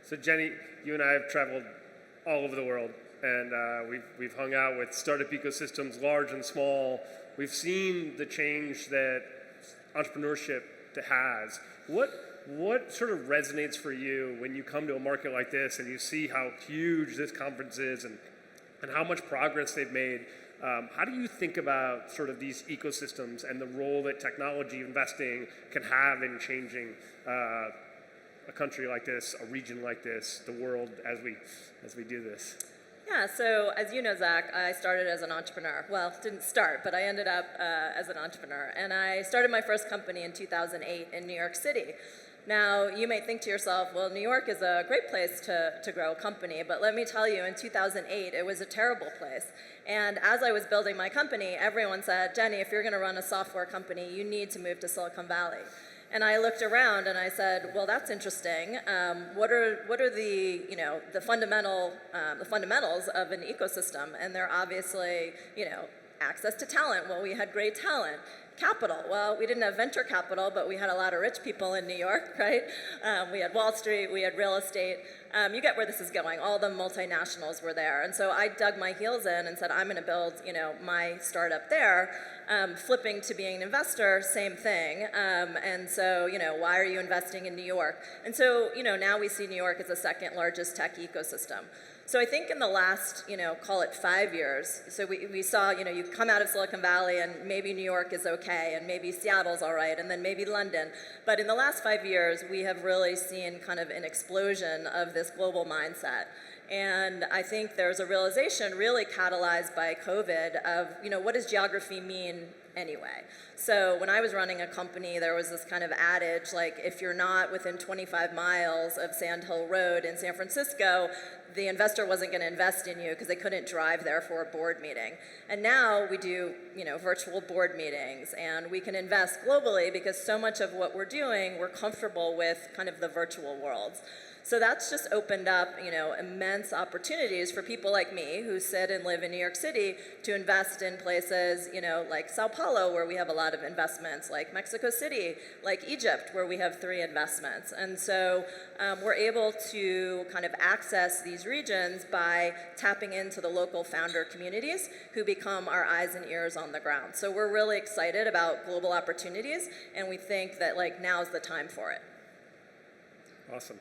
So Jenny, you and I have traveled all over the world, and we've hung out with startup ecosystems, large and small. We've seen the change that entrepreneurship has. What sort of resonates for you when you come to a market like this and you see how huge this conference is and how much progress they've made? How do you think about sort of these ecosystems and the role that technology investing can have in changing a country like this, a region like this, the world as we do this? Yeah, so as you know, Zach, I started as an entrepreneur. Well, didn't start, but I ended up as an entrepreneur. And I started my first company in 2008 in New York City. Now, you may think to yourself, well, New York is a great place to grow a company, but let me tell you, in 2008, it was a terrible place. And as I was building my company, everyone said, Jenny, if you're going to run a software company, you need to move to Silicon Valley. And I looked around and I said, well, that's interesting. What are the fundamentals of an ecosystem? And they're obviously, access to talent. Well, we had great talent. Capital. Well, we didn't have venture capital, but we had a lot of rich people in New York, right? We had Wall Street, we had real estate. You get where this is going. All the multinationals were there. And so I dug my heels in and said, I'm going to build, my startup there. Flipping to being an investor, same thing. And so, why are you investing in New York? And so, now we see New York as the second largest tech ecosystem. So I think in the last, call it 5 years, so we saw, you come out of Silicon Valley and maybe New York is okay and maybe Seattle's all right and then maybe London. But in the last 5 years, we have really seen kind of an explosion of this global mindset. And I think there's a realization really catalyzed by COVID of, what does geography mean anyway? So when I was running a company, there was this kind of adage, like if you're not within 25 miles of Sand Hill Road in San Francisco, the investor wasn't going to invest in you because they couldn't drive there for a board meeting. And now we do, virtual board meetings, and we can invest globally because so much of what we're doing, we're comfortable with kind of the virtual worlds. So that's just opened up, immense opportunities for people like me who sit and live in New York City to invest in places, like Sao Paulo, where we have a lot of investments, like Mexico City, like Egypt, where we have 3 investments. And so we're able to kind of access these regions by tapping into the local founder communities who become our eyes and ears on the ground. So we're really excited about global opportunities, and we think that now's the time for it. Awesome.